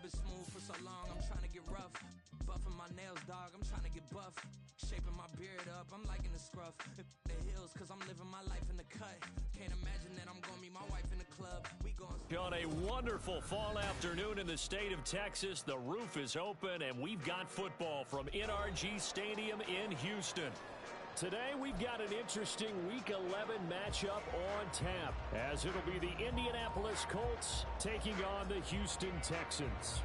been smooth for so long, I'm trying to get rough. Buffing my nails, dog, I'm trying to get buff. Shaping my beard up, I'm liking the scruff. The hills, cause I'm living my life in the cut. Can't imagine that I'm gonna meet my wife in the club. We going On a wonderful fall afternoon in the state of Texas, the roof is open, and we've got football from NRG Stadium in Houston. Today, we've got an interesting Week 11 matchup on tap, as it'll be the Indianapolis Colts taking on the Houston Texans.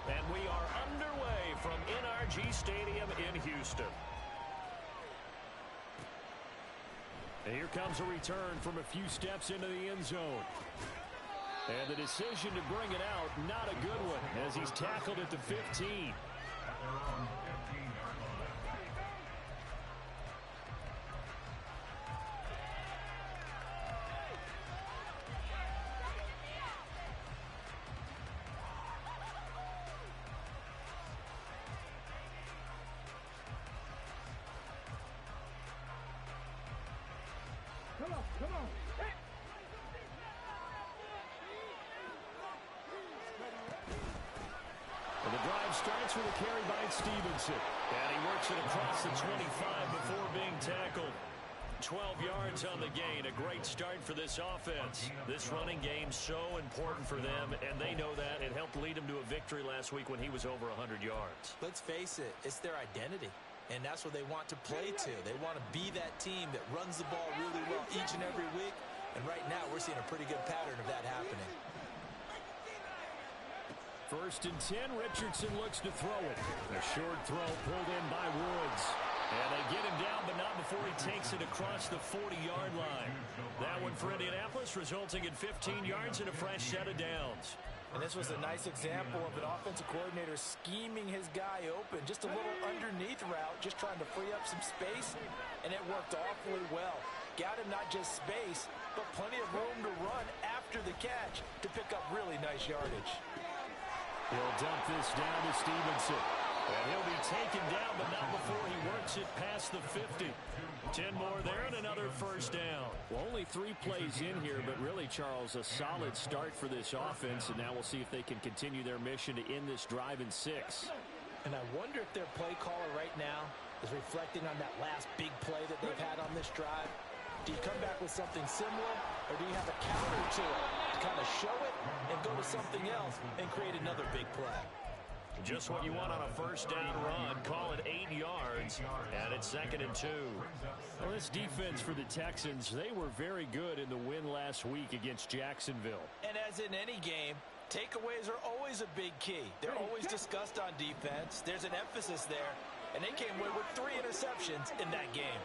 And we are underway from NRG Stadium in Houston. And here comes a return from a few steps into the end zone. And the decision to bring it out, not a good one, as he's tackled at the 15. Come on. Hey. And the drive starts with a carry by Stevenson. And he works it across the 25 before being tackled. 12 yards on the gain. A great start for this offense. This running game so important for them, and they know that. It helped lead them to a victory last week when he was over 100 yards. Let's face it, it's their identity. And that's what they want to play to. They want to be that team that runs the ball really well each and every week. And right now, we're seeing a pretty good pattern of that happening. 1st and 10, Richardson looks to throw it. A short throw pulled in by Woods. And they get him down, but not before he takes it across the 40-yard line. That one for Indianapolis, resulting in 15 yards and a fresh set of downs. And this was a nice example of an offensive coordinator scheming his guy open. Just a little underneath route, just trying to free up some space, and it worked awfully well. Got him not just space, but plenty of room to run after the catch to pick up really nice yardage. He'll dump this down to Stevenson. And he'll be taken down, but not before he works it past the 50. 10 more there and another first down. Well, only 3 plays in here, but really, Charles, a solid start for this offense. And now we'll see if they can continue their mission to end this drive in 6. And I wonder if their play caller right now is reflecting on that last big play that they've had on this drive. Do you come back with something similar, or do you have a counter to it to kind of show it and go to something else and create another big play? Just what you want on a first down run. Call it 8 yards, and it's 2nd and 2. Well, this defense for the Texans, they were very good in the win last week against Jacksonville. And as in any game, takeaways are always a big key. They're always discussed on defense. There's an emphasis there, and they came away with 3 interceptions in that game.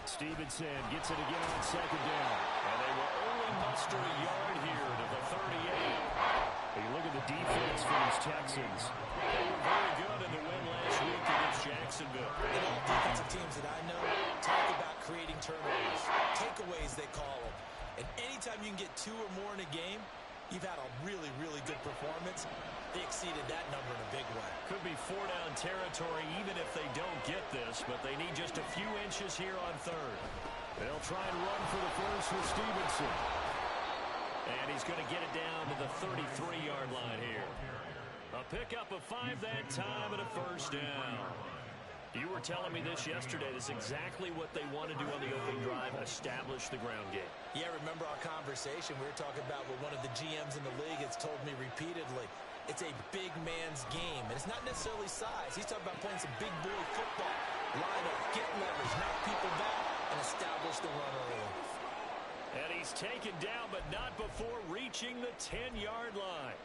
Stevenson gets it again on 2nd down. And they will only muster a yard here to the 38. Hey, look at the defense for these Texans. They were very good in the win last week against Jacksonville. And all defensive teams that I know talk about creating turnovers. Takeaways, they call them. And anytime you can get 2 or more in a game, you've had a really, really good performance. They exceeded that number in a big way. Could be 4-down territory even if they don't get this, but they need just a few inches here on 3rd. They'll try and run for the first with Stevenson. And he's going to get it down to the 33-yard line here. A pickup of 5 that time and a first down. You were telling me this yesterday. This is exactly what they want to do on the opening drive, establish the ground game. Yeah, remember our conversation? We were talking about what one of the GMs in the league has told me repeatedly. It's a big man's game, and it's not necessarily size. He's talking about playing some big boy football. Line up, get leverage, knock people back, and establish the run early. And he's taken down, but not before reaching the 10-yard line.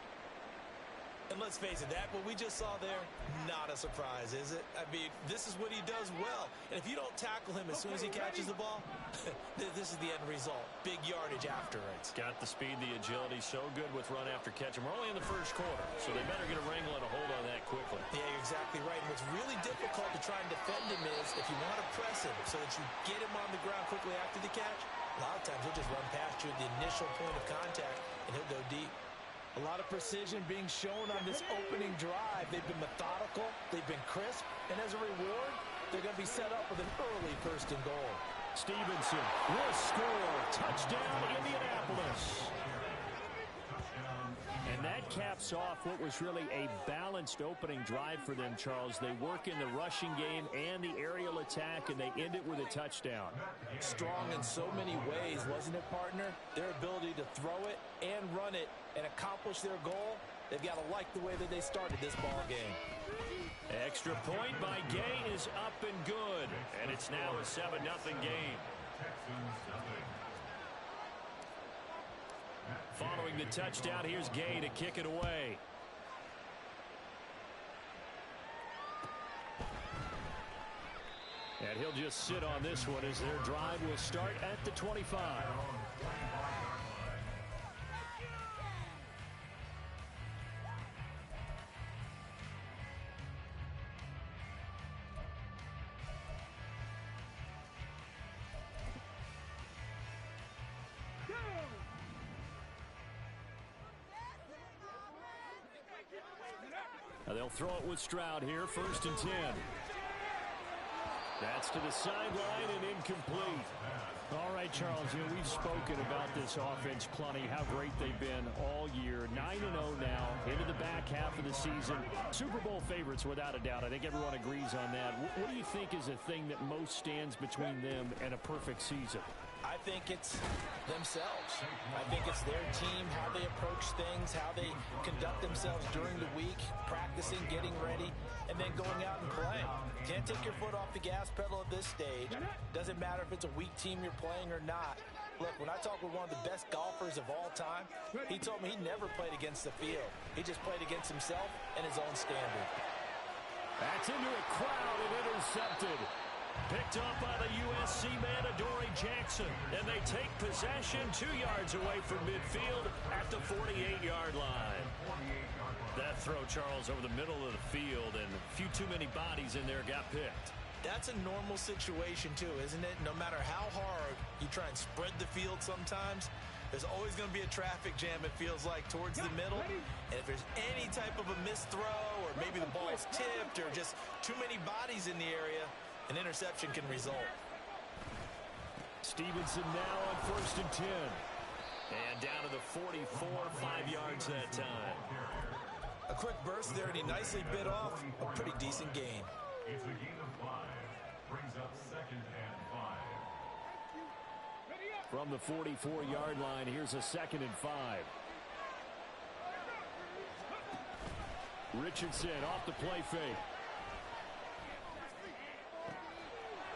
And let's face it, that what we just saw there, not a surprise, is it? I mean, this is what he does well. And if you don't tackle him as soon as he catches the ball, this is the end result. Big yardage after it. Got the speed, the agility, so good with run after catch. And we're only in the first quarter, so they better get a wrangle and a hold on that quickly. Yeah, you're exactly right. And what's really difficult to try and defend him is if you want to press him so that you get him on the ground quickly after the catch, a lot of times he'll just run past you at the initial point of contact, and he'll go deep. A lot of precision being shown on this opening drive. They've been methodical. They've been crisp. And as a reward, they're going to be set up with an early 1st and goal. Stevenson will score. Touchdown, Indianapolis. And that caps off what was really a balanced opening drive for them, Charles. They work in the rushing game and the aerial attack, and they end it with a touchdown. Strong in so many ways, wasn't it, partner? Their ability to throw it and run it and accomplish their goal, they've got to like the way that they started this ball game. Extra point by Gay is up and good. And it's now a 7-0 game. Following the touchdown, here's Gay to kick it away. And he'll just sit on this one as their drive will start at the 25. They'll throw it with Stroud here, 1st and 10. That's to the sideline and incomplete. All right, Charles, we've spoken about this offense plenty, how great they've been all year. 9-0 now, into the back half of the season. Super Bowl favorites, without a doubt. I think everyone agrees on that. What do you think is the thing that most stands between them and a perfect season? I think it's themselves. I think it's their team, how they approach things, how they conduct themselves during the week, practicing, getting ready, and then going out and playing. Can't take your foot off the gas pedal at this stage. Doesn't matter if it's a weak team you're playing or not. Look, when I talk with one of the best golfers of all time, he told me he never played against the field. He just played against himself and his own standard. That's into a crowd and intercepted. Picked up by the USC man, Adoree Jackson. And they take possession 2 yards away from midfield at the 48-yard line. That throw, Charles, over the middle of the field, and a few too many bodies in there got picked. That's a normal situation, too, isn't it? No matter how hard you try and spread the field sometimes, there's always going to be a traffic jam, it feels like, towards the middle. And if there's any type of a missed throw, or maybe the ball's tipped, or just too many bodies in the area, an interception can result. Stevenson now on 1st and 10. And down to the 44, 5 yards that time. A quick burst there, and he nicely bit off a pretty decent gain. It's a gain of 5. Brings up 2nd and 5. From the 44-yard line, here's a 2nd and 5. Richardson off the play fake.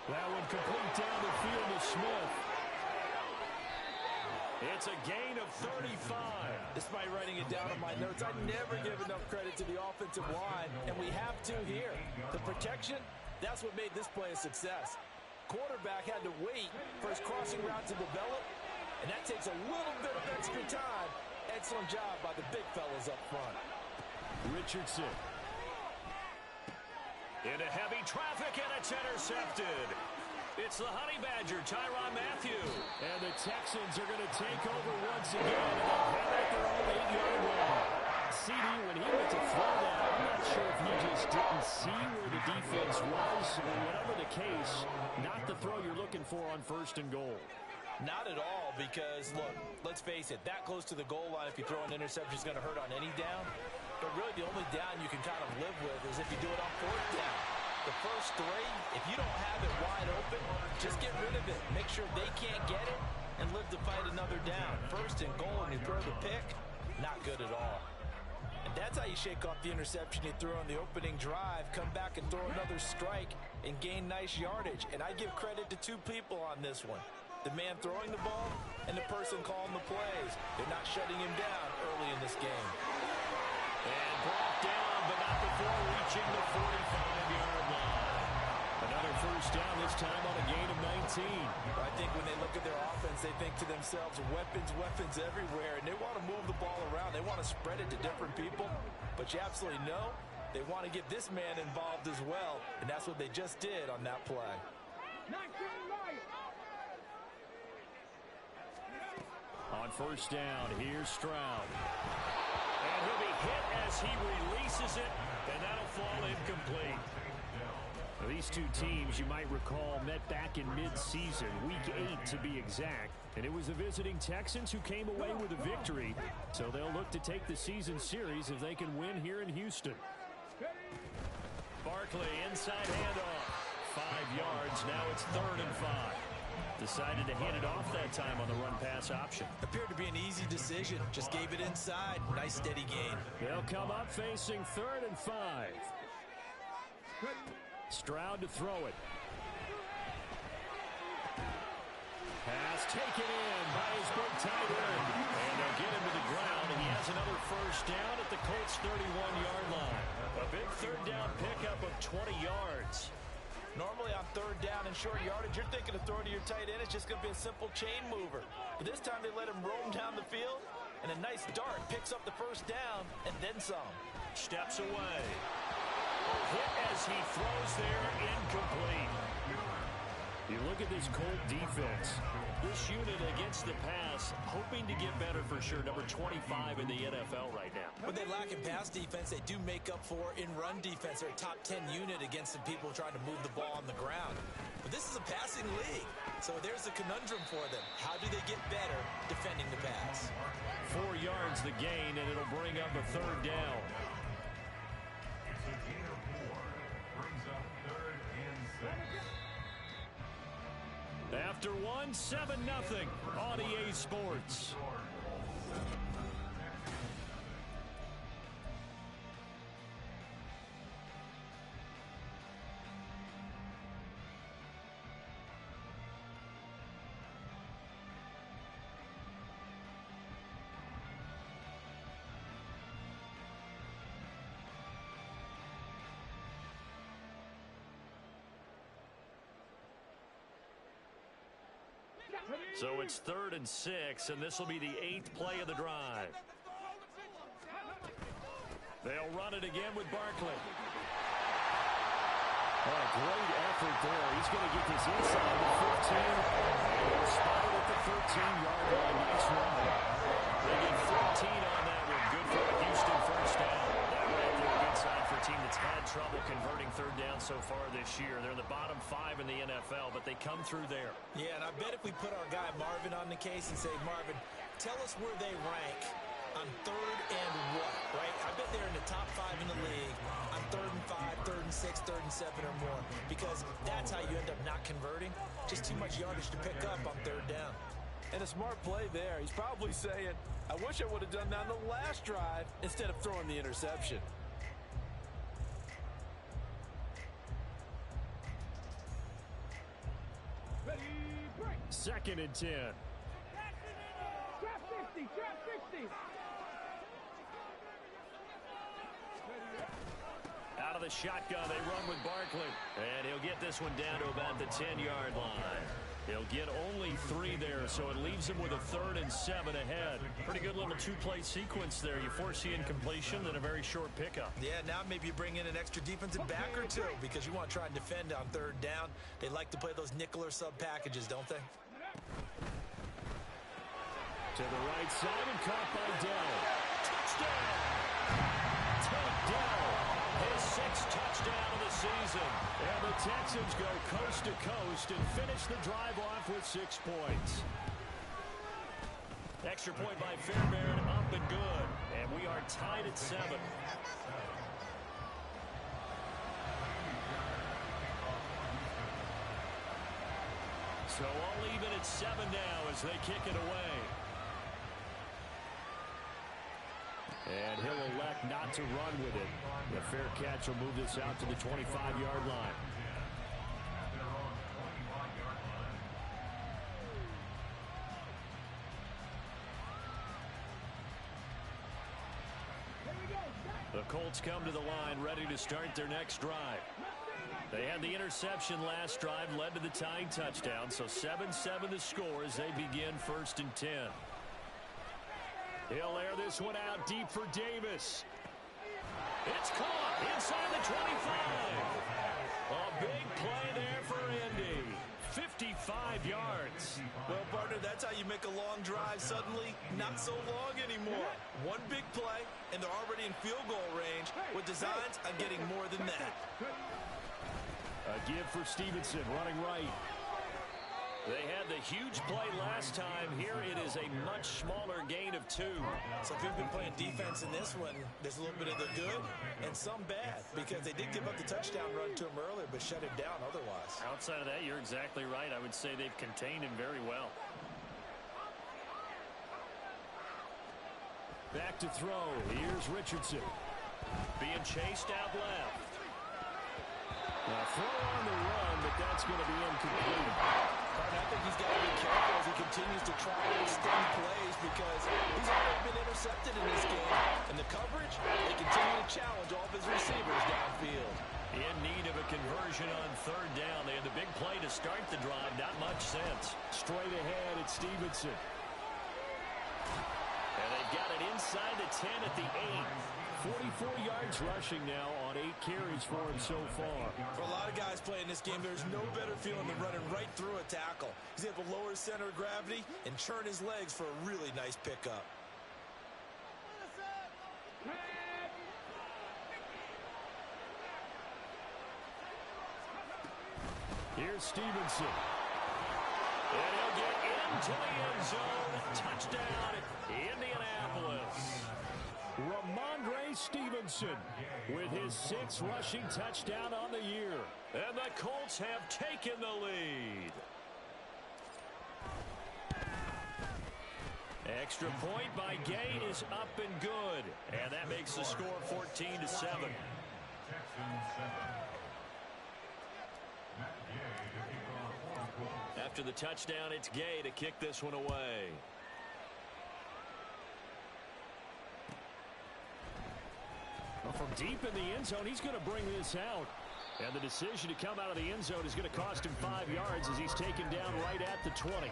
That one complete down the field to Smith. It's a gain of 35. Despite writing it down on my notes, I never give enough credit to the offensive line, and we have to here. The protection, that's what made this play a success. Quarterback had to wait for his crossing route to develop, and that takes a little bit of extra time. Excellent job by the big fellas up front. Richardson. Into heavy traffic, and it's intercepted. It's the Honey Badger, Tyrann Mathieu. And the Texans are going to take over once again, and they'll head at their own 8-yard line. CD, when he went to throw that, I'm not sure if he just didn't see where the defense was, or whatever the case, not the throw you're looking for on 1st and goal. Not at all, because, look, let's face it, that close to the goal line, if you throw an interception, is going to hurt on any down. But really, the only down you can kind of live with is if you do it on 4th down. The first 3, if you don't have it wide open, just get rid of it. Make sure they can't get it and live to fight another down. 1st and goal, and you throw the pick, not good at all. And that's how you shake off the interception you threw on the opening drive, come back and throw another strike and gain nice yardage. And I give credit to 2 people on this one. The man throwing the ball and the person calling the plays. They're not shutting him down early in this game. And brought down, but not before reaching the 45-yard line. Another 1st down, this time on a gain of 19. I think when they look at their offense, they think to themselves, weapons everywhere, and they want to move the ball around. They want to spread it to different people, but you absolutely know they want to get this man involved as well, and that's what they just did on that play. On 1st down, here's Stroud. And he'll be hit as he releases it, and that'll fall incomplete. These two teams, you might recall, met back in mid-season, Week 8 to be exact. And it was the visiting Texans who came away with a victory. So they'll look to take the season series if they can win here in Houston. Barkley, inside handoff. 5 yards, now it's 3rd and 5. Decided to hand it off that time on the run-pass option. Appeared to be an easy decision. Just gave it inside. Nice steady gain. They'll come up facing 3rd and 5. Stroud to throw it. Pass taken in by his big tight end. And they'll get him to the ground, and he has another first down at the Colts' 31-yard line. A big 3rd down pickup of 20 yards. Normally on 3rd down and short yardage, you're thinking of throwing to your tight end. It's just going to be a simple chain mover. But this time they let him roam down the field, and a nice dart picks up the first down and then some. Steps away. Hit as he throws there, incomplete. You look at this Colt defense. This unit against the pass, hoping to get better for sure. Number 25 in the NFL right now. When they lack in pass defense, they do make up for in run defense. They're a top 10 unit against some people trying to move the ball on the ground. But this is a passing league, so there's a conundrum for them. How do they get better defending the pass? 4 yards the gain, and it'll bring up a 3rd down. So gain of 4 brings up 3rd and 6. After 1, 7-0 on EA Sports. So it's 3rd and 6, and this will be the 8th play of the drive. They'll run it again with Barkley. Oh, great effort there. He's going to get this inside the 15. And spotted at the 13-yard line. Nice run. They get 14 on that one. Good for a Houston first down. That right there, a good sign for a team that's had trouble converting 3rd down so far this year. They're in the bottom 5 in the NFL, but they come through there. Yeah, and I bet if we put our guy Marvin on the case and say, Marvin, tell us where they rank on 3rd and what, right? I bet they're in the top 5 in the league on 3rd and 5, 3rd and 6, 3rd and 7 or more, because that's how you end up not converting. Just too much yardage to pick up on 3rd down. And a smart play there. He's probably saying, I wish I would have done that on the last drive instead of throwing the interception. 2nd and 10. Trap 50, trap 50. Out of the shotgun, they run with Barkley. And he'll get this one down to about the 10-yard line. He'll get only 3 there, so it leaves him with a 3rd and 7 ahead. Pretty good little 2-play sequence there. You foresee incompletion, then a very short pickup. Yeah, now maybe you bring in an extra defensive back or two because you want to try and defend on 3rd down. They like to play those nickel or sub packages, don't they? To the right side and caught by Dell. Touchdown! Take Dell. His 6th touchdown of the season. And the Texans go coast to coast and finish the drive off with 6 points. Extra point by Fairbairn, up and good. And we are tied at 7. So all even at 7 now as they kick it away. And he'll elect not to run with it. The fair catch will move this out to the 25-yard line. The Colts come to the line ready to start their next drive. They had the interception last drive, led to the tying touchdown, so 7-7 the score as they begin 1st and 10. He'll air this one out deep for Davis. It's caught inside the 25. A big play there for Indy. 55 yards. Well, partner, that's how you make a long drive suddenly not so long anymore. One big play, and they're already in field goal range with designs on getting more than that. A give for Stevenson, running right. They had the huge play last time. Here it is a much smaller gain of 2. So if you've been playing defense in this one, there's a little bit of the good and some bad, because they did give up the touchdown run to him earlier but shut him down otherwise. Outside of that, you're exactly right. I would say they've contained him very well. Back to throw. Here's Richardson. Being chased out left. Now throw on the run, but that's going to be incomplete. I think he's got to be careful as he continues to try to extend plays, because he's already been intercepted in this game. And the coverage, they continue to challenge all of his receivers downfield. In need of a conversion on 3rd down. They had the big play to start the drive. Not much sense. Straight ahead, it's Stevenson. And they've got it inside the 10 at the 8. 44 yards rushing now on 8 carries for him so far. For a lot of guys playing this game, there's no better feeling than running right through a tackle. He's able to lower his center of gravity and churn his legs for a really nice pickup. Here's Stevenson. And he'll get into the end zone. Touchdown, Indianapolis. Ramondre Stevenson with his 6th rushing touchdown on the year. And the Colts have taken the lead. Extra point by Gay is up and good. And that makes the score 14-7. Texans 7. After the touchdown, it's Gay to kick this one away. From deep in the end zone, he's going to bring this out. And the decision to come out of the end zone is going to cost him 5 yards as he's taken down right at the 20.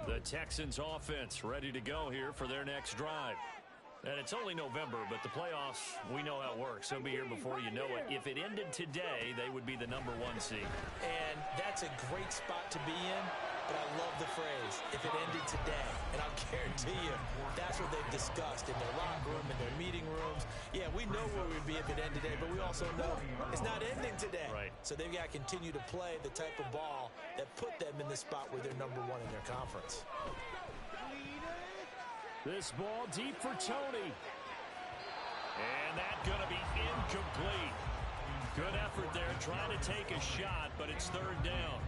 The Texans offense ready to go here for their next drive. And it's only November, but the playoffs, we know how it works. They'll be here before you know it. If it ended today, they would be the #1 seed. And that's a great spot to be in, but I love the phrase, if it ended today. And I'll guarantee you, that's what they've discussed in their locker room, in their meeting rooms. Yeah, we know where we'd be if it ended today, but we also know it's not ending today. Right. So they've got to continue to play the type of ball that put them in the spot where they're #1 in their conference. This ball deep for Tony. And that's going to be incomplete. Good effort there trying to take a shot, but it's 3rd down.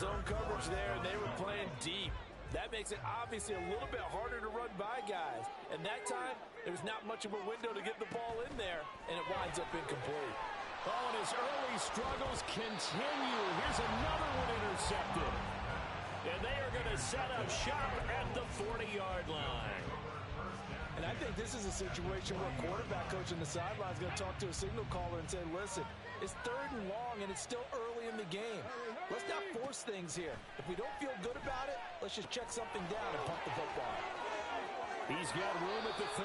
Zone coverage there, and they were playing deep. That makes it obviously a little bit harder to run by guys. And that time, there's not much of a window to get the ball in there, and it winds up incomplete. Oh, and his early struggles continue. Here's another one intercepted. And they are going to set up shop at the 40-yard line. And I think this is a situation where quarterback coach on the sideline is going to talk to a signal caller and say, listen, it's 3rd and long, and it's still early in the game. Let's not force things here. If we don't feel good about it, let's just check something down and pump the football. He's got room at the 30.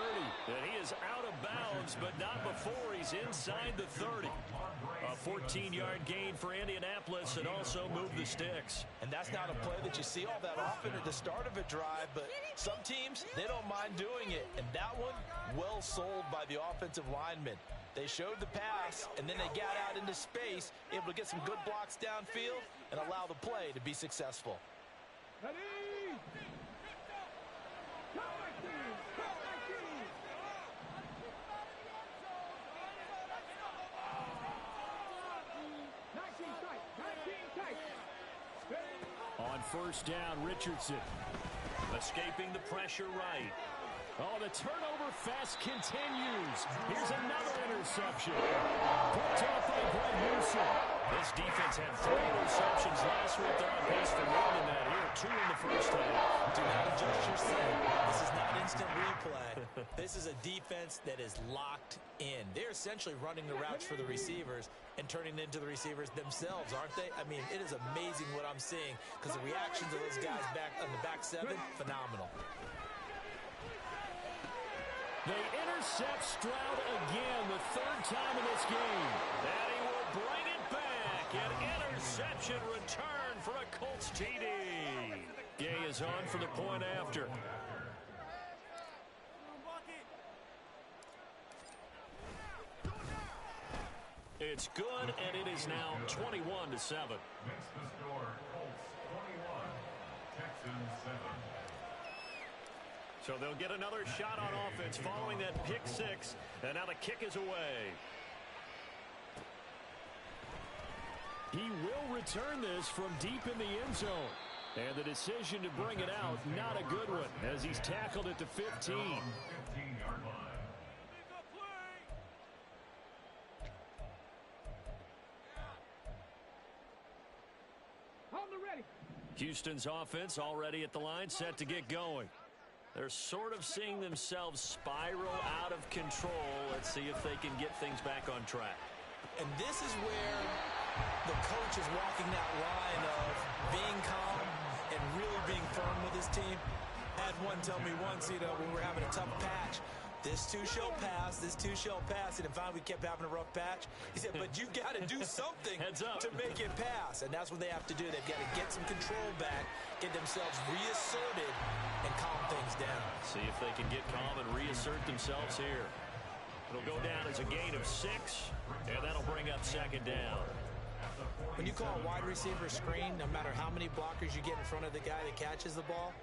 And he is out of bounds, but not before he's inside the 30. A 14-yard gain for Indianapolis and also moved the sticks. And that's not a play that you see all that often at the start of a drive, but some teams, they don't mind doing it. And that one, well sold by the offensive lineman. They showed the pass, and then they got out into space, able to get some good blocks downfield and allow the play to be successful. On 1st down, Richardson. Escaping the pressure right. Oh, the turnover fest continues. Here's another interception. Picked off by Greg Newsom. This defense had 3 interceptions last week. They're on pace for more than that here. 2 in the first half. Do not adjust your set. This is not instant replay. This is a defense that is locked in. They're essentially running the routes for the receivers and turning it into the receivers themselves, aren't they? I mean, it is amazing what I'm seeing because the reactions of those guys back on the back 7, phenomenal. They intercept Stroud again, the 3rd time in this game. And he will bring it back. An interception return for a Colts TD. Gay is on for the point after. It's good, and it is now 21-7. Makes the score Colts 21, Texans 7. So they'll get another shot on offense following that pick six, and now the kick is away. He will return this from deep in the end zone. And the decision to bring it out, not a good one, as he's tackled at the 15. 15-yard line. Houston's offense already at the line, set to get going. They're sort of seeing themselves spiral out of control. Let's see if they can get things back on track. And this is where the coach is walking that line of being calm and really being firm with his team. I had one tell me once, when we were having a tough patch, this too shall pass, this too shall pass. And if finally we kept having a rough patch, he said, but you got to do something to make it pass. And that's what they have to do. They've got to get some control back, get themselves reasserted, and calm things down. See if they can get calm and reassert themselves here. It'll go down as a gain of 6, and that'll bring up second down. When you call a wide receiver screen, no matter how many blockers you get in front of the guy that catches the ball,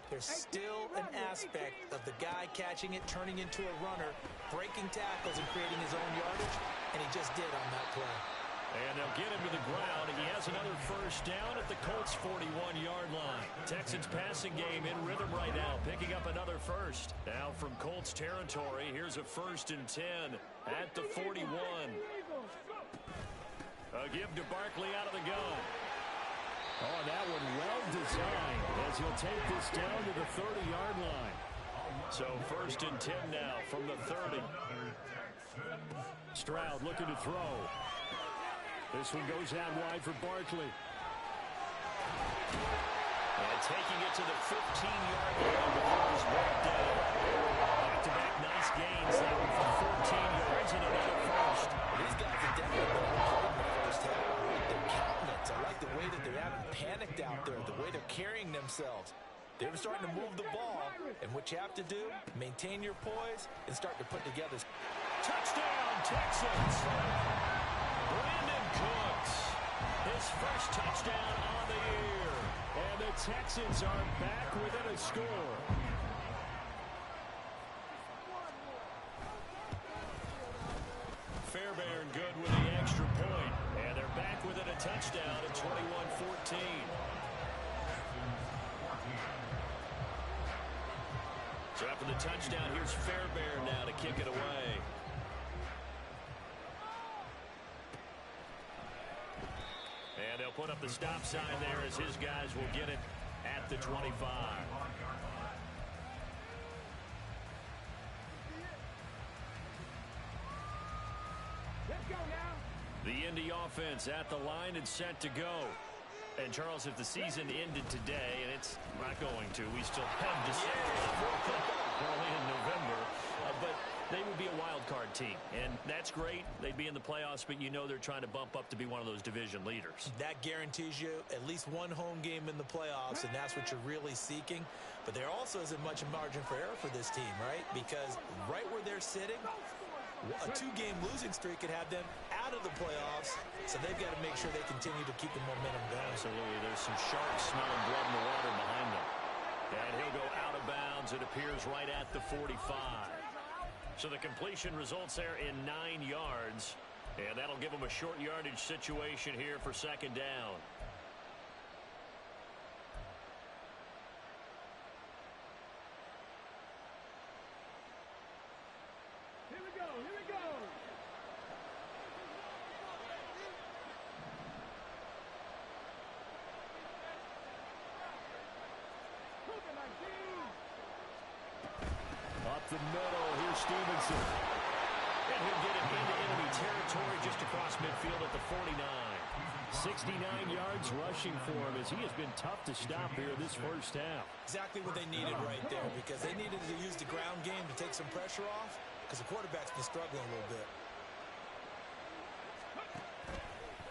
there's still an aspect of the guy catching it, turning into a runner, breaking tackles and creating his own yardage, and he just did on that play. And they'll get him to the ground. He has another first down at the Colts' 41-yard line. Texans passing game in rhythm right now, picking up another first. Now from Colts territory, here's a 1st and 10 at the 41. A give to Barkley out of the gun. Oh, that one well designed as he'll take this down to the 30-yard line. So 1st and 10 now from the 30. Stroud looking to throw. This one goes out wide for Barkley. And taking it to the 15-yard line before he's brought down. Back-to-back nice gains now for 14 yards and another first. These guys have definitely been played in the first half. Their countenance, I like the way that they haven't panicked out there, the way they're carrying themselves. They're starting to move the ball, and what you have to do, maintain your poise and start to put together. Touchdown, Texans! Brandon Cooks, his first touchdown on the year. And the Texans are back within a score. Fairbairn good with the extra point. And they're back within a touchdown at 21-14. So after the touchdown, here's Fairbairn now to kick it away. And they'll put up the stop sign there as his guys will get it at the 25. Let's go now. The Indy offense at the line and set to go. And, Charles, if the season ended today, and it's not going to, we still have December, early in November, but they would be a wild card team, and that's great. They'd be in the playoffs, but you know they're trying to bump up to be one of those division leaders. That guarantees you at least one home game in the playoffs, and that's what you're really seeking. But there also isn't much margin for error for this team, right? Because right where they're sitting, a 2-game losing streak could have them out of the playoffs, so they've got to make sure they continue to keep the momentum going. Absolutely. There's some sharks smelling blood in the water behind them. And he'll go out of bounds. It appears right at the 45. So the completion results there in 9 yards, and that'll give them a short yardage situation here for second down. Here we go. Here we go. Up the middle, here's Stevenson. And he'll get it into enemy territory just across midfield at the 49. 69 yards rushing for him as he has been tough to stop here this first half. Exactly what they needed right there, because they needed to use the ground game to take some pressure off, because the quarterback's been struggling a little bit.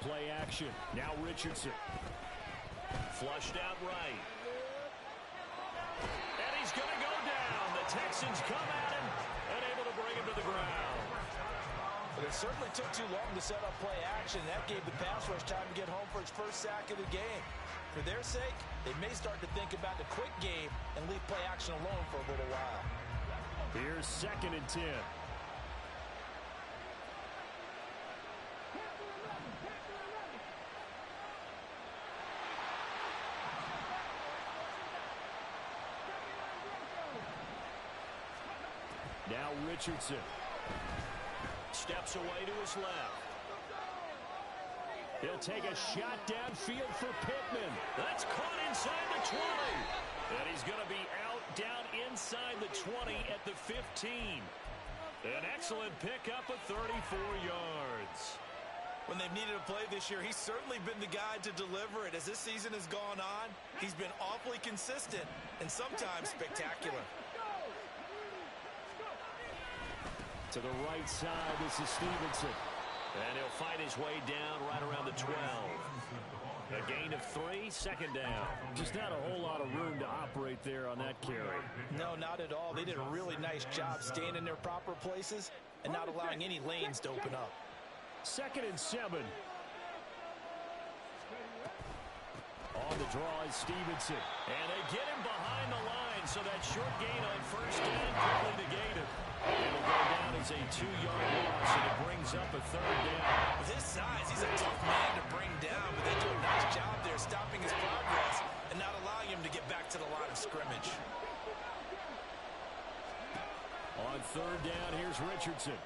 play action. Now Richardson. Flushed out right. And he's going to go down. The Texans come at him and able to bring him to the ground. But it certainly took too long to set up play action. That gave the pass rush time to get home for its first sack of the game. For their sake, they may start to think about the quick game and leave play action alone for a little while. Here's 2nd and 10. Now Richardson. Steps away to his left. He'll take a shot downfield for Pittman. That's caught inside the 20. And he's going to be out down inside the 20 at the 15. An excellent pickup of 34 yards. When they've needed a play this year, he's certainly been the guy to deliver it. As this season has gone on, he's been awfully consistent and sometimes spectacular. To the right side, this is Stevenson. And he'll fight his way down right around the 12. A gain of 3, 2nd down. Just not a whole lot of room to operate there on that carry. No, not at all. They did a really nice job staying in their proper places and not allowing any lanes to open up. 2nd and 7. On the draw is Stevenson. And they get him behind the line, so that short gain on 1st down quickly negated. It'll go down as a 2-yard loss, and it brings up a 3rd down. With his size, he's a tough man to bring down, but they do a nice job there stopping his progress and not allowing him to get back to the line of scrimmage. On 3rd down, here's Richardson.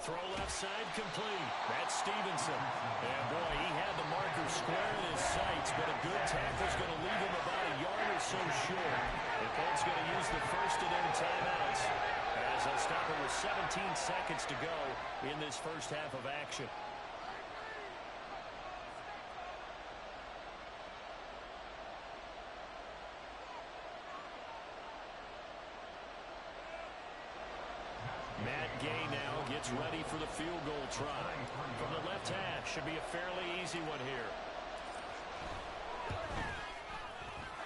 Throw left side complete. That's Stevenson. And boy, he had the marker square in his sights, but a good tackle's going to leave him about a yard or so short. The Colts going to use the first of their timeouts as they'll stop it with 17 seconds to go in this first half of action. Matt Gay now gets ready for the field goal try. From the left half, should be a fairly easy one here.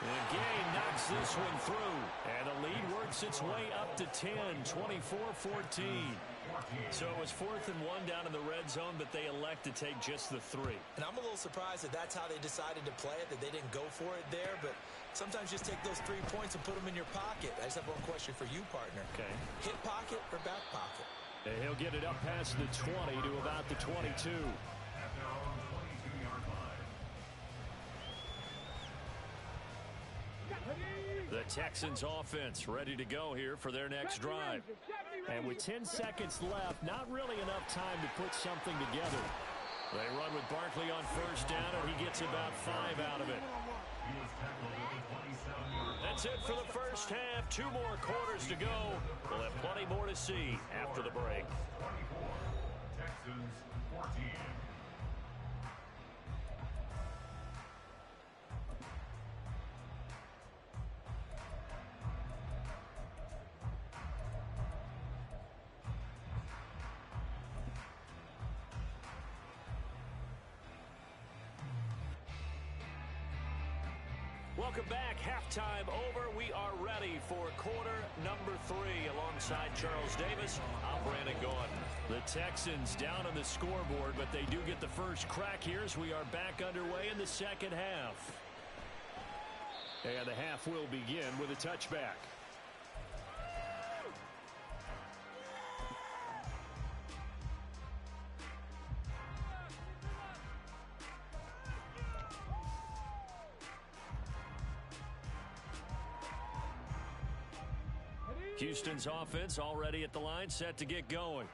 And Gay knocks this one through. And the lead works its way up to 10, 24-14. So it was 4th and 1 down in the red zone, but they elect to take just the 3. And I'm a little surprised that that's how they decided to play it, that they didn't go for it there. But sometimes just take those 3 points and put them in your pocket. I just have one question for you, partner. Okay. Hip pocket or back pocket? And he'll get it up past the 20 to about the 22. The Texans offense ready to go here for their next drive. And with 10 seconds left, not really enough time to put something together. They run with Barkley on 1st down, and he gets about 5 out of it. That's it for the first half. 2 more quarters to go. We'll have plenty more to see after the break. 24, Texans 14. Welcome back. Halftime over. We are ready for quarter number 3 alongside Charles Davis. I'm Brandon Gaudin. The Texans down on the scoreboard, but they do get the first crack here as we are back underway in the second half. And the half will begin with a touchback. Houston's offense already at the line, set to get going.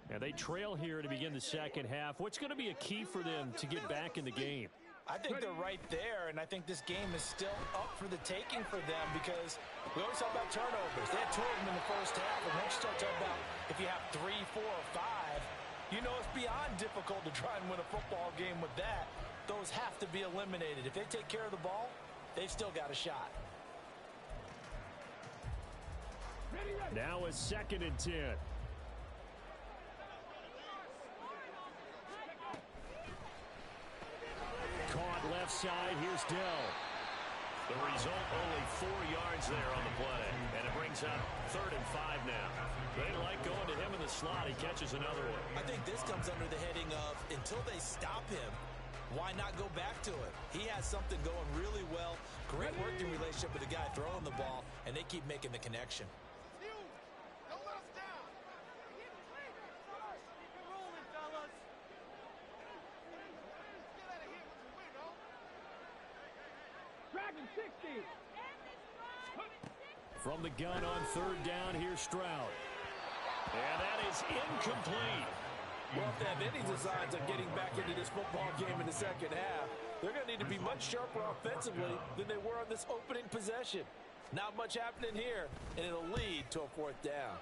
And they trail here to begin the second half. What's going to be a key for them to get back in the game? I think they're right there, and I think this game is still up for the taking for them because we always talk about turnovers. They had 2 of them in the first half, and once you start talking about if you have 3, 4, or 5, you know it's beyond difficult to try and win a football game with that. Those have to be eliminated. If they take care of the ball, they've still got a shot. Now a 2nd and 10. left side. Here's Dell. The result, only 4 yards there on the play. And it brings up 3rd and 5 now. They like going to him in the slot. He catches another one. I think this comes under the heading of until they stop him, why not go back to it? He has something going really well. Great working relationship with the guy throwing the ball, and they keep making the connection. Dragon 60. From the gun on 3rd down, here's Stroud. And that is incomplete. Well, if they have any designs of getting back into this football game in the second half, they're going to need to be much sharper offensively than they were on this opening possession. Not much happening here, and it'll lead to a 4th down.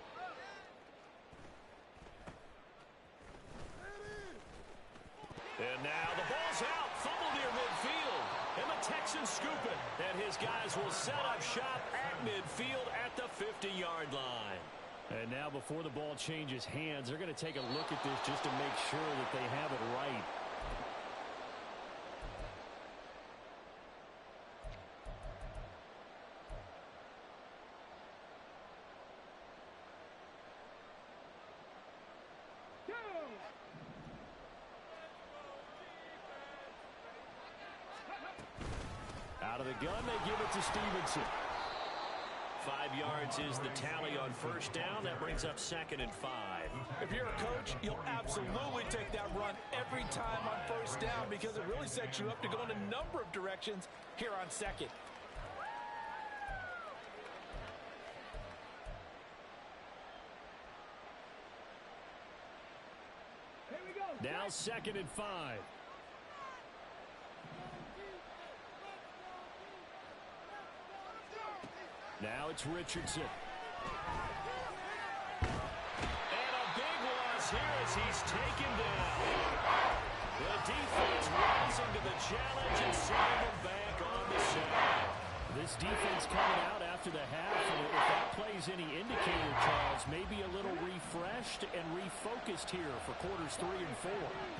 And now the ball's out. Fumble near midfield. And the Texans scoop it. And his guys will set up shop at midfield at the 50-yard line. And now before the ball changes hands, they're going to take a look at this just to make sure that they have it right. Out of the gun, they give it to Stevenson. 5 yards is the tally on 1st down. That brings up 2nd and 5. If you're a coach, you'll absolutely take that run every time on 1st down because it really sets you up to go in a number of directions here on 2nd. Here we go. Now 2nd and 5. Now it's Richardson. And a big loss here as he's taken down. The defense rising to the challenge and sending him back on the side. This defense coming out after the half, and if that plays any indicator, Charles, maybe a little refreshed and refocused here for quarters 3 and 4.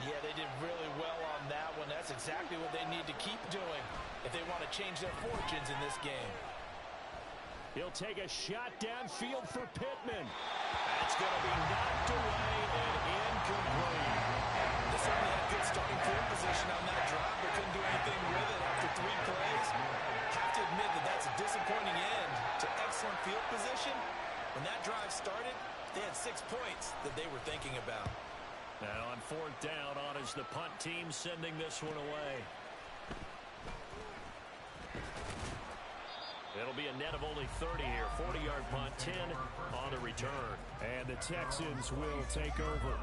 Yeah, they did really well on that one. That's exactly what they need to keep doing if they want to change their fortunes in this game. He'll take a shot downfield for Pittman. That's going to be knocked away and incomplete. They certainly had good starting field position on that drive, but couldn't do anything with it after 3 plays. Have to admit that that's a disappointing end to excellent field position. When that drive started, they had 6 points that they were thinking about. Now on 4th down, on is the punt team sending this one away. It'll be a net of only 30 here. 40-yard punt, 10 on the return. And the Texans will take over.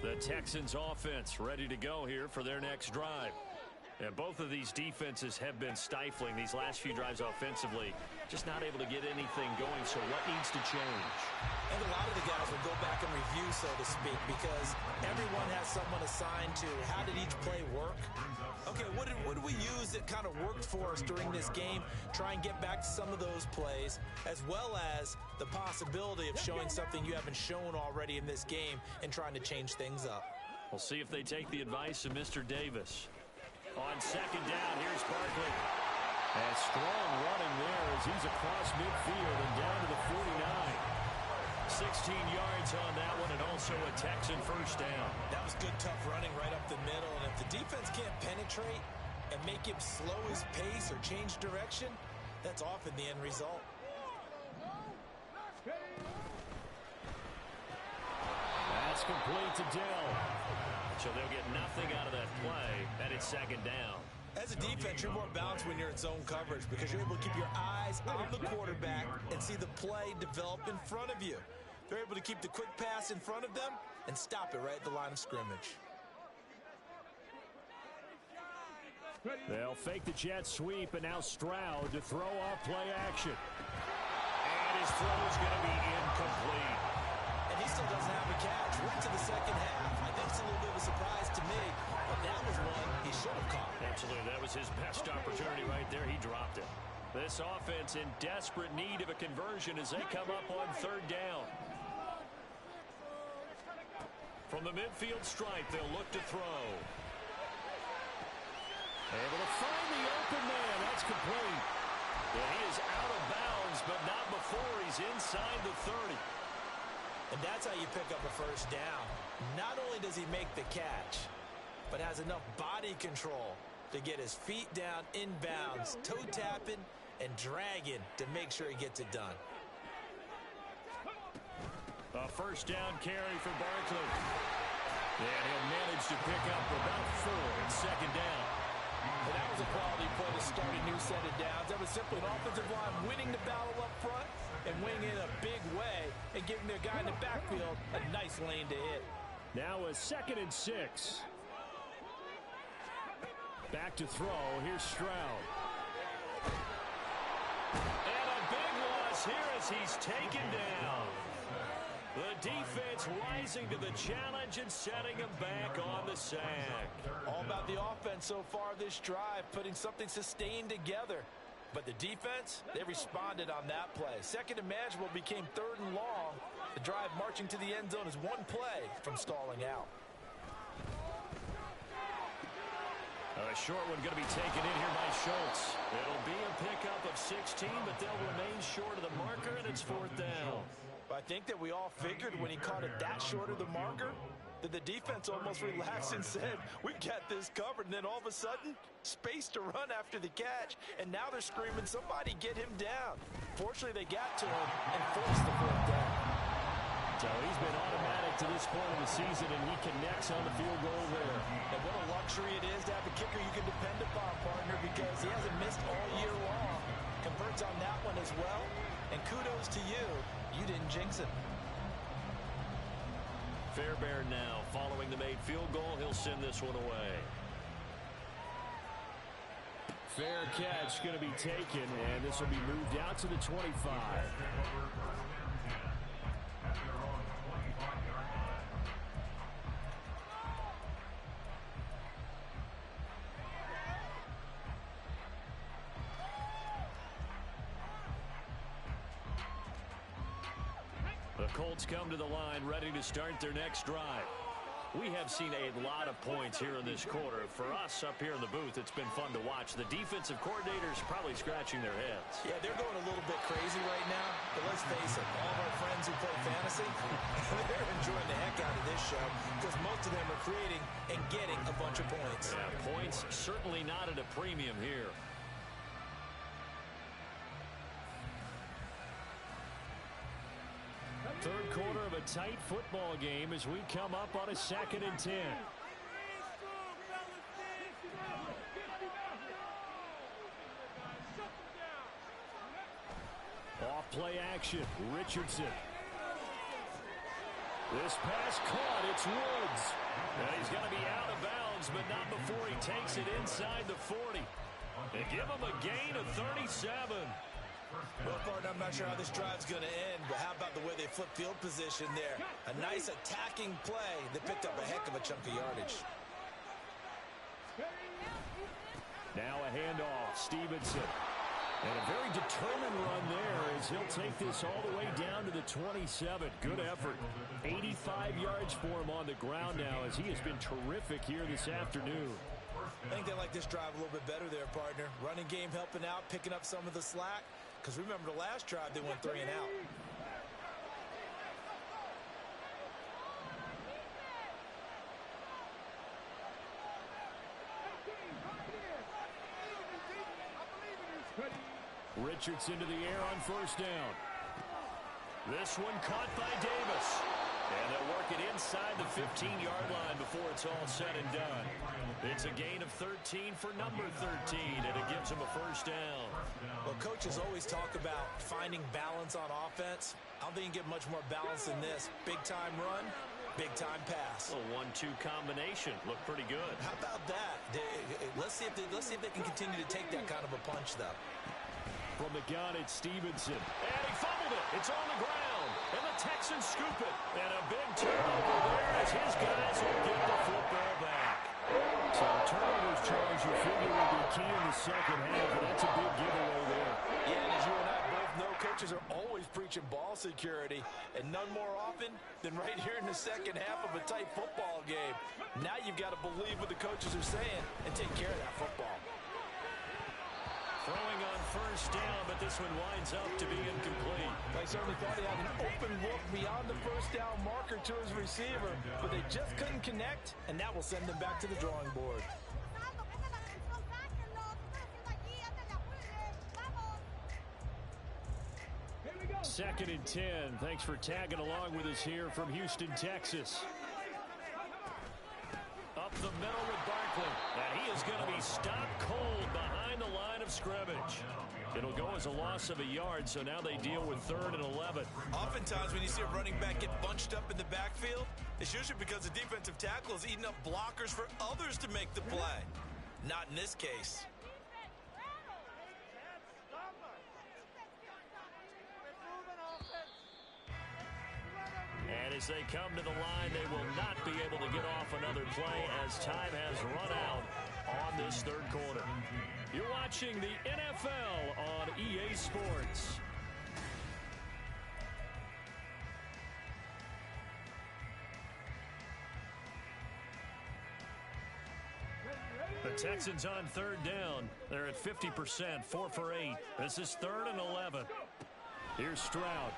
The Texans offense ready to go here for their next drive. And both of these defenses have been stifling these last few drives offensively. Just not able to get anything going, so what needs to change? And a lot of the guys will go back and review, so to speak, because everyone has someone assigned to how did each play work. Okay, what did we use that kind of worked for us during this game? Try and get back to some of those plays, as well as the possibility of showing something you haven't shown already in this game and trying to change things up. We'll see if they take the advice of Mr. Davis. On 2nd down, here's Barkley. A strong running there as he's across midfield and down to the 49. 16 yards on that one, and also a Texan 1st down. That was good, tough running right up the middle, and if the defense can't penetrate and make him slow his pace or change direction, that's often the end result. That's complete to Dell. So they'll get nothing out of that play, and it's 2nd down. As a defense, you're more balanced when you're in zone coverage because you're able to keep your eyes on the quarterback and see the play develop in front of you. They're able to keep the quick pass in front of them and stop it right at the line of scrimmage. They'll fake the jet sweep, and now Stroud to throw off play action. And his throw is going to be incomplete. And he still doesn't have a catch. We're into the second half. I think it's a little bit of a surprise to me, but that was one he should have caught. Absolutely, that was his best opportunity right there. He dropped it. This offense in desperate need of a conversion as they come up on 3rd down. From the midfield stripe, they'll look to throw. Able to find the open man. That's complete. And he is out of bounds, but not before he's inside the 30. And that's how you pick up a first down. Not only does he make the catch, but has enough body control to get his feet down inbounds, toe tapping and dragging to make sure he gets it done. A first down carry for Barkley. And he'll manage to pick up about 4 in second down. And that was a quality play to start a new set of downs. That was simply an offensive line winning the battle up front and winning in a big way and giving their guy in the backfield a nice lane to hit. Now a 2nd and 6. Back to throw. Here's Stroud. And a big loss here as he's taken down. The defense rising to the challenge and setting him back on the sack. All about the offense so far this drive, putting something sustained together. But the defense, they responded on that play. Second and manageable became 3rd and long. The drive marching to the end zone is one play from stalling out. A short one going to be taken in here by Schultz. It'll be a pickup of 16, but they'll remain short of the marker, and it's 4th down. I think that we all figured when he caught it that short of the marker that the defense almost relaxed and said, we've got this covered. And then all of a sudden, space to run after the catch. And now they're screaming, somebody get him down. Fortunately, they got to him and forced the 4th down. So he's been automatic to this point of the season, and he connects on the field goal there. And what a luxury it is to have a kicker you can depend upon, partner, because he hasn't missed all year long. Converts on that one as well. And kudos to you. You didn't jinx it. Fairbairn now following the made field goal. He'll send this one away. Fair catch going to be taken, and this will be moved out to the 25. The Colts come to the line ready to start their next drive. We have seen a lot of points here in this quarter. For us up here in the booth, it's been fun to watch. The defensive coordinators probably scratching their heads. Yeah, they're going a little bit crazy right now. But let's face it, all of our friends who play fantasy, they're enjoying the heck out of this show because most of them are creating and getting a bunch of points. Yeah, points certainly not at a premium here. Third quarter of a tight football game as we come up on a 2nd and 10. Off play action. Richardson. This pass caught. It's Woods. And he's going to be out of bounds, but not before he takes it inside the 40. They give him a gain of 37. Well, partner, I'm not sure how this drive's going to end, but how about the way they flip field position there? A nice attacking play that picked up a heck of a chunk of yardage. Now a handoff. Stevenson. And a very determined run there as he'll take this all the way down to the 27. Good effort. 85 yards for him on the ground now as he has been terrific here this afternoon. I think they like this drive a little bit better there, partner. Running game helping out, picking up some of the slack. Because remember the last drive, they went 3 and out. Richardson to the air on first down. This one caught by Davis. And they'll work it inside the 15-yard line before it's all said and done. It's a gain of 13 for number 13, and it gives them a first down. Well, coaches always talk about finding balance on offense. I don't think you can get much more balance than this. Big-time run, big-time pass. A 1-2 combination. Looked pretty good. How about that? Let's see if they can continue to take that kind of a punch, though. From the gun, it's Stevenson. And he fumbled it. It's on the ground. And the Texans scoop it. And a big turnover there as his guys will get the football back. So turnovers, Charles, you figure will be key in the second half, but that's a big giveaway there. Yeah, and as you and I both know, Coach, coaches are always preaching ball security, and none more often than right here in the second half of a tight football game. Now you've got to believe what the coaches are saying and take care of that football. Throwing on first down, but this one winds up to be incomplete. I certainly thought he had an open look beyond the first down marker to his receiver, but they just couldn't connect, and that will send them back to the drawing board. Second and 10. Thanks for tagging along with us here from Houston, Texas. Up the middle with Barkley. And he is going to be stopped cold behind the line of scrimmage. It'll go as a loss of a yard, so now they deal with 3rd and 11. Oftentimes when you see a running back get bunched up in the backfield, it's usually because the defensive tackle is eating up blockers for others to make the play. Not in this case. And as they come to the line, they will not be able to get off another play as time has run out on this third quarter. You're watching the NFL on EA Sports. The Texans on 3rd down. They're at 50%, 4 for 8. This is 3rd and 11. Here's Stroud.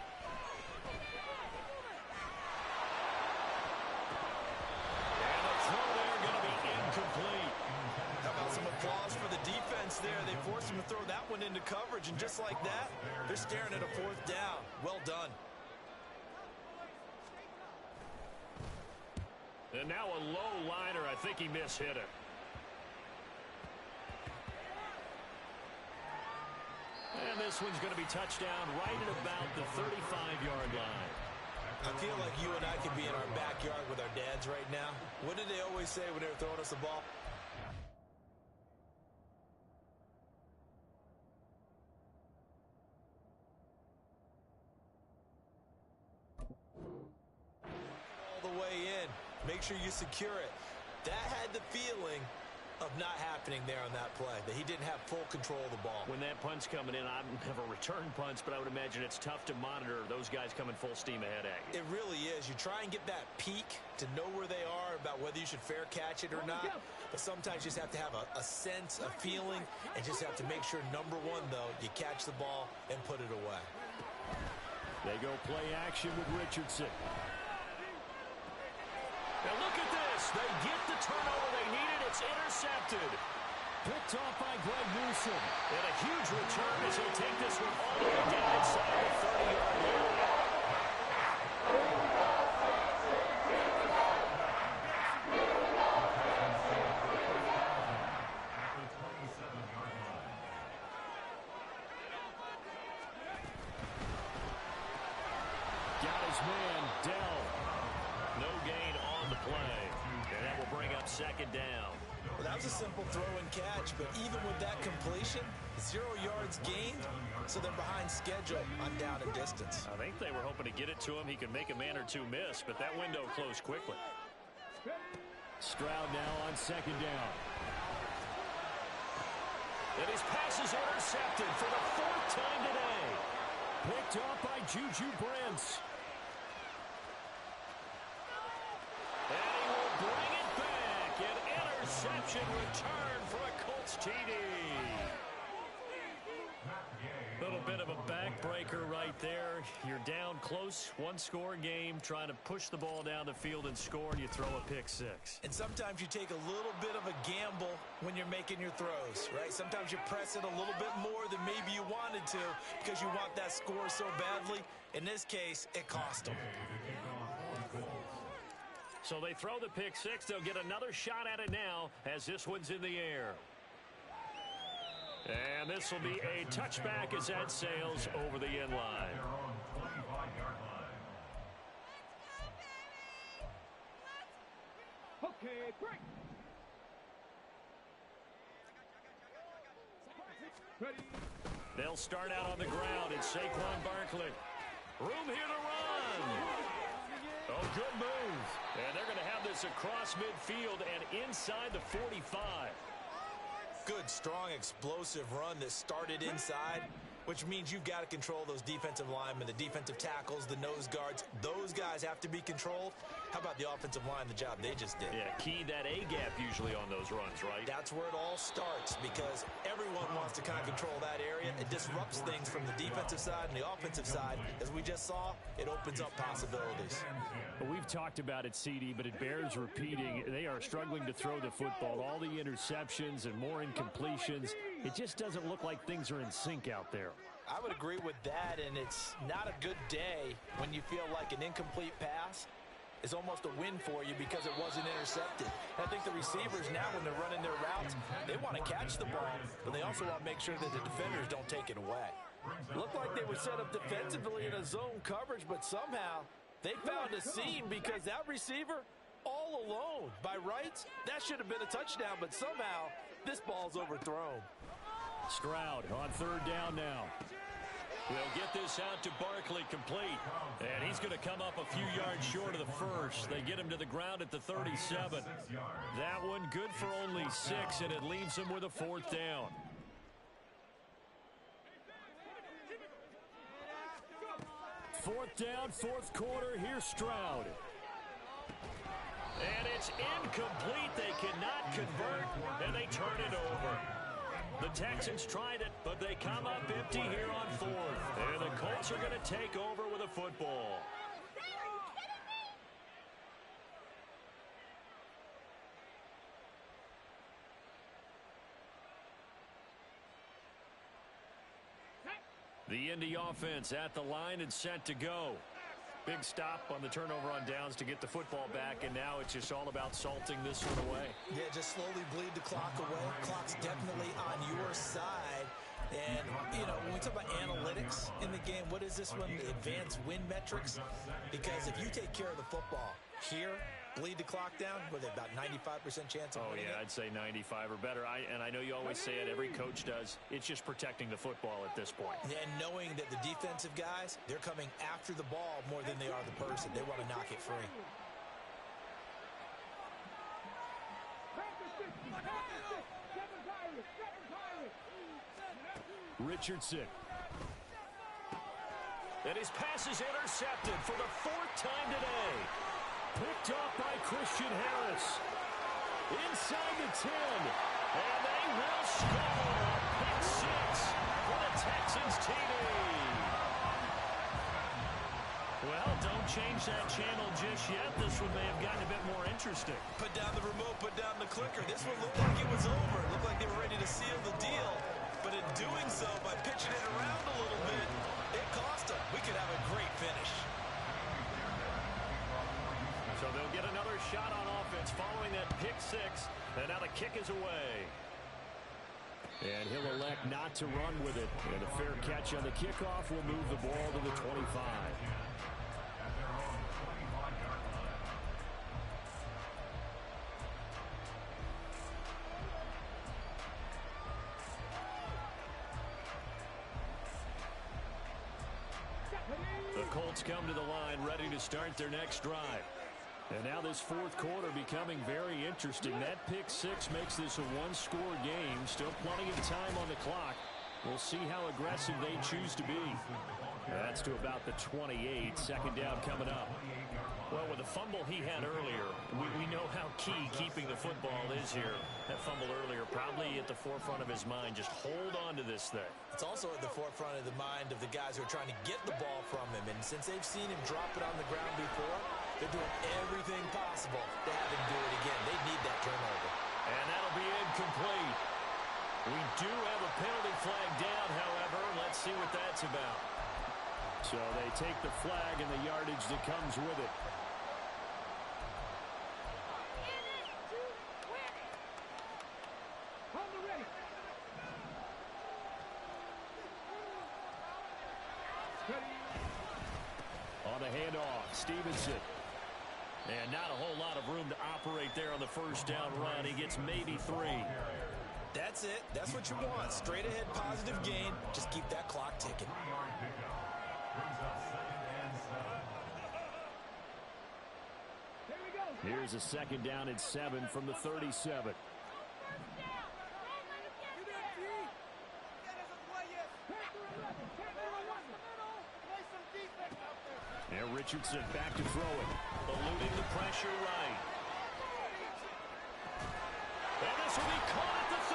How about some applause for the defense there? They forced him to throw that one into coverage, and just like that, they're staring at a 4th down. Well done. And now a low liner. I think he mishit it. And this one's going to be touchdown right at about the 35-yard line. I feel like you and I could be in our backyard with our dads right now. What did they always say when they were throwing us the ball? All the way in. Make sure you secure it. That had the feeling of not happening there on that play, that he didn't have full control of the ball. When that punt's coming in, I don't have a return punch, but I would imagine it's tough to monitor those guys coming full steam ahead at you. It really is. You try and get that peek to know where they are, about whether you should fair catch it or not. But sometimes you just have to have a sense, a feeling, and just have to make sure, number one, though, you catch the ball and put it away. They go play action with Richardson. Now look at this. They get the turnover they needed. It's intercepted. Picked off by Greg Newsom. And a huge return as he'll take this one all the way down inside the 30-yard line. Got his man, Dell. No gain on the play. And that will bring up 2nd down. Well, that was a simple throw and catch, but even with that completion, 0 yards gained, so they're behind schedule on down and distance. I think they were hoping to get it to him. He could make a man or two miss, but that window closed quickly. Stroud now on 2nd down. And his pass is intercepted for the 4th time today. Picked off by Juju Brents. And he will bring it back. An interception return for a Colts TD. Little bit of a backbreaker right there. You're down close, 1-score game, trying to push the ball down the field and score, and you throw a pick 6. And sometimes you take a little bit of a gamble when you're making your throws, right? Sometimes you press it a little bit more than maybe you wanted to because you want that score so badly. In this case, it cost them. So they throw the pick 6. They'll get another shot at it now as this one's in the air. And this will be a touchback as that sails over the end line. Okay, break. Ready. They'll start out on the ground. It's Saquon Barkley. Room here to run. Oh, good move. And they're going to have this across midfield and inside the 45. Good, strong, explosive run that started inside which means you've got to control those defensive linemen, the defensive tackles, the nose guards. Those guys have to be controlled. How about the offensive line, the job they just did? Yeah, key that A-gap usually on those runs, right? That's where it all starts because everyone wants to kind of control that area. It disrupts things from the defensive side and the offensive side. As we just saw, it opens up possibilities. Well, we've talked about it, CD, but it bears repeating. They are struggling to throw the football. All the interceptions and more incompletions. It just doesn't look like things are in sync out there. I would agree with that, and it's not a good day when you feel like an incomplete pass is almost a win for you because it wasn't intercepted. And I think the receivers now, when they're running their routes, they want to catch the ball, but they also want to make sure that the defenders don't take it away. Looked like they were set up defensively in a zone coverage, but somehow they found a seam because that receiver all alone. By rights, that should have been a touchdown, but somehow this ball's overthrown. Stroud on third down now. They'll get this out to Barkley, complete. And he's going to come up a few yards short of the first. They get him to the ground at the 37. That one good for only 6, and it leaves him with a 4th down. Fourth down, fourth quarter. Here's Stroud. And it's incomplete. They cannot convert, and they turn it over. The Texans tried it, but they come up empty here on 4th. And the Colts are going to take over with a football. The Indy offense at the line and set to go. Big stop on the turnover on downs to get the football back, and now it's just all about salting this one away. Yeah, just slowly bleed the clock away. Clock's definitely on your side. And, you know, when we talk about analytics in the game, what is this one? Advanced win metrics? Because if you take care of the football here, bleed the clock down, with about 95% chance of winning it? I'd say 95 or better. And I know you always say it, every coach does. It's just protecting the football at this point. Yeah, and knowing that the defensive guys, they're coming after the ball more than they are the person. They want to knock it free. Richardson. And his pass is intercepted for the 4th time today. Picked off by Christian Harris. Inside the 10. And they will score. Pick 6 for the Texans TV. Well, don't change that channel just yet. This one may have gotten a bit more interesting. Put down the remote, put down the clicker. This one looked like it was over. It looked like they were ready to seal the deal. But in doing so, by pitching it around a little bit, it cost them. We could have a great finish. So they'll get another shot on offense following that pick 6. And now the kick is away. And he'll elect not to run with it. And a fair catch on the kickoff will move the ball to the 25. The Colts come to the line ready to start their next drive. And now this 4th quarter becoming very interesting. That pick 6 makes this a one-score game. Still plenty of time on the clock. We'll see how aggressive they choose to be. That's to about the 28. 2nd down coming up. Well, with the fumble he had earlier, we know how key keeping the football is here. That fumble earlier probably at the forefront of his mind. Just hold on to this thing. It's also at the forefront of the mind of the guys who are trying to get the ball from him. And since they've seen him drop it on the ground before, they're doing everything possible to have him do it again. They need that turnover. And that'll be incomplete. We do have a penalty flag down, however. Let's see what that's about. So they take the flag and the yardage that comes with it. On the handoff, Stevenson. And not a whole lot of room to operate there on the first down run. He gets maybe 3. That's it. That's what you want. Straight ahead, positive gain. Just keep that clock ticking. Here's a 2nd down and 7 from the 37. Richardson back to throw it. Eluding the pressure right. And this will be caught at the 30.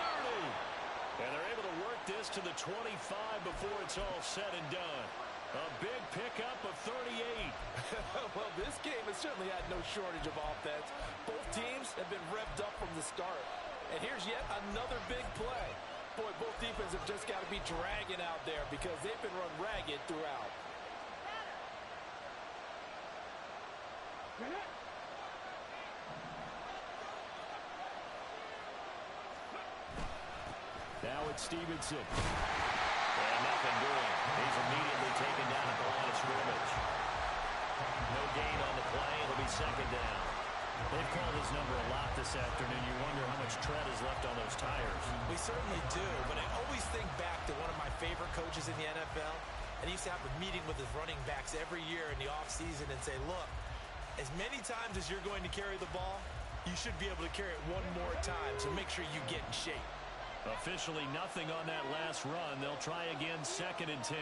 And they're able to work this to the 25 before it's all said and done. A big pickup of 38. Well, this game has certainly had no shortage of offense. Both teams have been revved up from the start. And here's yet another big play. Boy, both defenses have just got to be dragging out there because they've been run ragged throughout. Now it's Stevenson. And nothing doing. He's immediately taken down at the line of scrimmage. No gain on the play. It'll be second down. They've called his number a lot this afternoon. You wonder how much tread is left on those tires. We certainly do, but I always think back to one of my favorite coaches in the NFL, and he used to have a meeting with his running backs every year in the offseason and say, look, as many times as you're going to carry the ball, you should be able to carry it one more time, so make sure you get in shape. Officially nothing on that last run. They'll try again, 2nd and 10.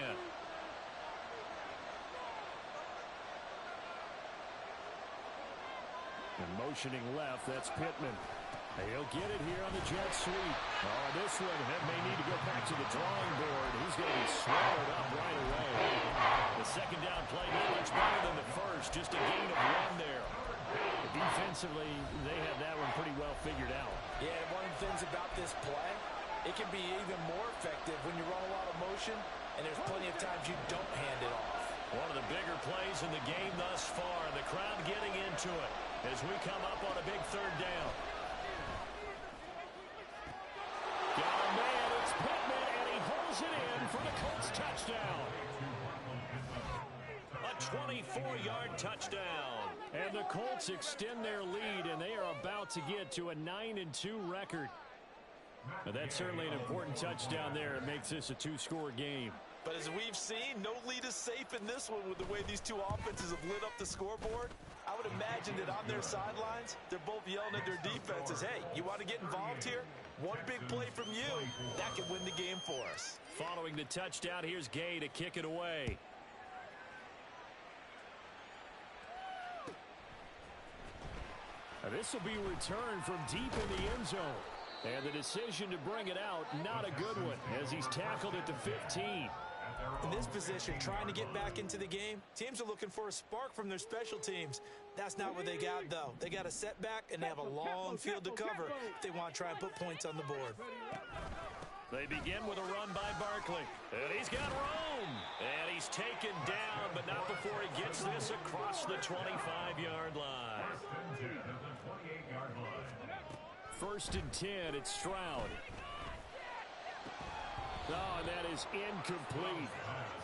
And motioning left, that's Pittman. He'll get it here on the jet sweep. Oh, this one may need to go back to the drawing board. He's going to be swallowed up right away. The second down play not much better than the first. Just a gain of 1 there. Defensively, they have that one pretty well figured out. Yeah, one of the things about this play, it can be even more effective when you run a lot of motion, and there's plenty of times you don't hand it off. One of the bigger plays in the game thus far. The crowd getting into it as we come up on a big 3rd down. Got a man, it's Pittman, and he holds it in for the Colts touchdown. A 24-yard touchdown. And the Colts extend their lead, and they are about to get to a 9-2 record. Now, that's certainly an important touchdown there. It makes this a 2-score game. But as we've seen, no lead is safe in this one with the way these two offenses have lit up the scoreboard. I would imagine that on their sidelines, they're both yelling at their defenses, hey, you want to get involved here? One big play from you, that could win the game for us. Following the touchdown, here's Gay to kick it away. Now, this will be returned from deep in the end zone. And the decision to bring it out, not a good one, as he's tackled at the 15. In this position, trying to get back into the game, teams are looking for a spark from their special teams. That's not what they got, though. They got a setback, and they have a long field to cover if they want to try and put points on the board. They begin with a run by Barkley. And he's got room. And he's taken down, but not before he gets this across the 25-yard line. 1st and 10, it's Stroud. Oh, and that is incomplete.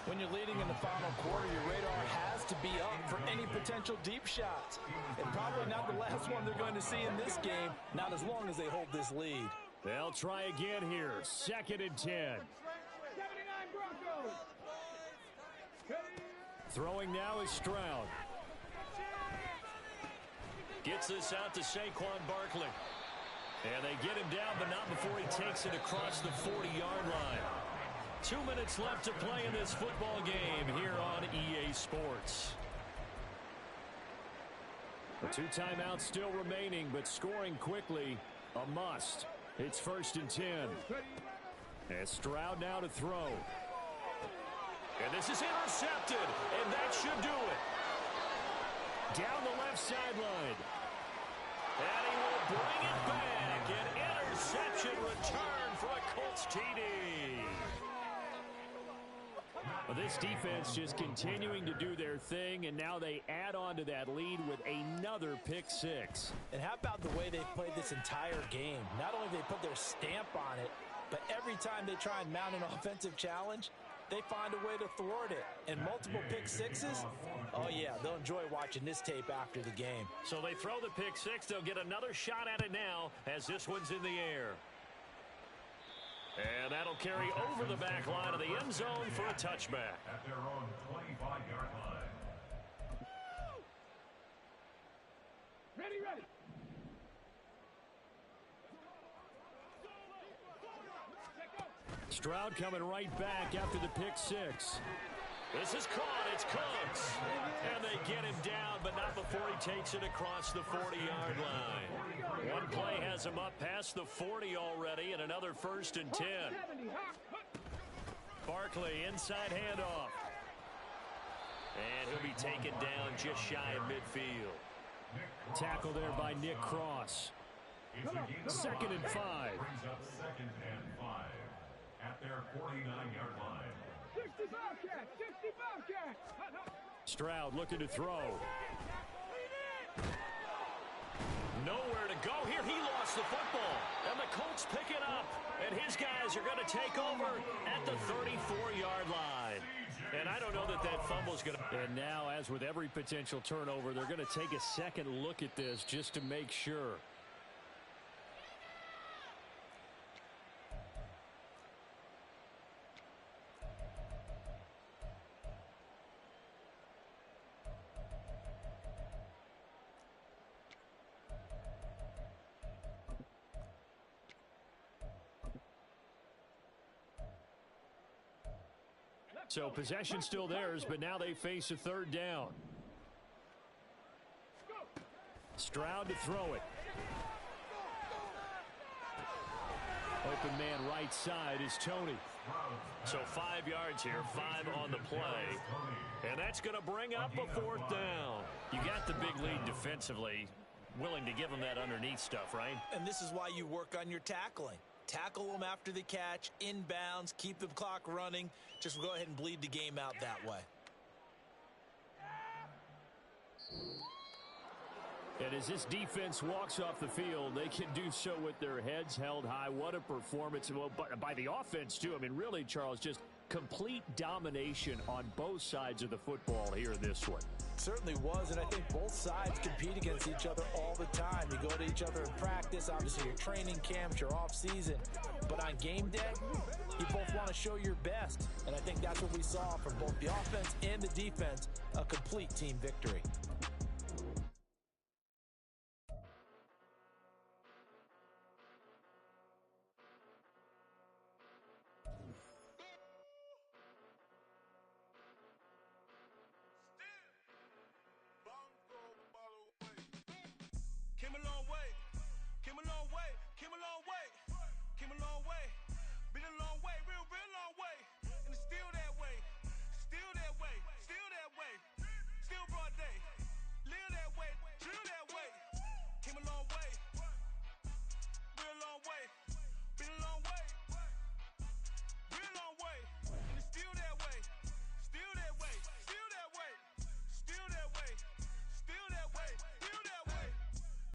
When you're leading in the final quarter, your radar has to be up for any potential deep shots. And probably not the last one they're going to see in this game, not as long as they hold this lead. They'll try again here, 2nd and 10. 79 Broncos. Throwing now is Stroud. Gets this out to Saquon Barkley. And they get him down, but not before he takes it across the 40-yard line. 2 minutes left to play in this football game here on EA Sports. The 2 timeouts still remaining, but scoring quickly, a must. It's 1st and 10. And Stroud now to throw. And this is intercepted, and that should do it. Down the left sideline. And he will bring it back. An interception return for a Colts TD. Well, this defense just continuing to do their thing, and now they add on to that lead with another pick 6. And how about the way they've played this entire game? Not only do they put their stamp on it, but every time they try and mount an offensive challenge, they find a way to thwart it. And multiple pick 6s, oh yeah, they'll enjoy watching this tape after the game. So they throw the pick 6. They'll get another shot at it now as this one's in the air. And that'll carry over the back line of the end zone for a touchback. At their own 25-yard line. Ready. Stroud coming right back after the pick 6. This is caught. It's Colts. And they get him down, but not before he takes it across the 40-yard line. One play has him up past the 40 already, and another 1st and 10. Barkley, inside handoff. And he'll be taken down just shy of midfield. Tackle there by Nick Cross. 2nd and 5. Brings up 2nd and 5 at their 49-yard line. 65 catch, 65 catch. Stroud looking to throw. Nowhere to go here. He lost the football. And the Colts pick it up. And his guys are going to take over at the 34-yard line. And I don't know that that fumble's going to... And now, as with every potential turnover, they're going to take a second look at this just to make sure. So possession still theirs, but now they face a 3rd down. Stroud to throw it. Open man right side is Tony. So 5 yards here, 5 on the play. And that's going to bring up a 4th down. You got the big lead defensively. Willing to give them that underneath stuff, right? And this is why you work on your tackling. Tackle them after the catch, inbounds, keep the clock running. Just go ahead and bleed the game out that way. And as this defense walks off the field, they can do so with their heads held high. What a performance. Well, by the offense, too. I mean, really, Charles, just complete domination on both sides of the football here in this one. Certainly was, and I think both sides compete against each other all the time. You go to each other in practice, obviously your training camps, your off season. But on game day, you both want to show your best. And I think that's what we saw from both the offense and the defense, a complete team victory. Came a long way,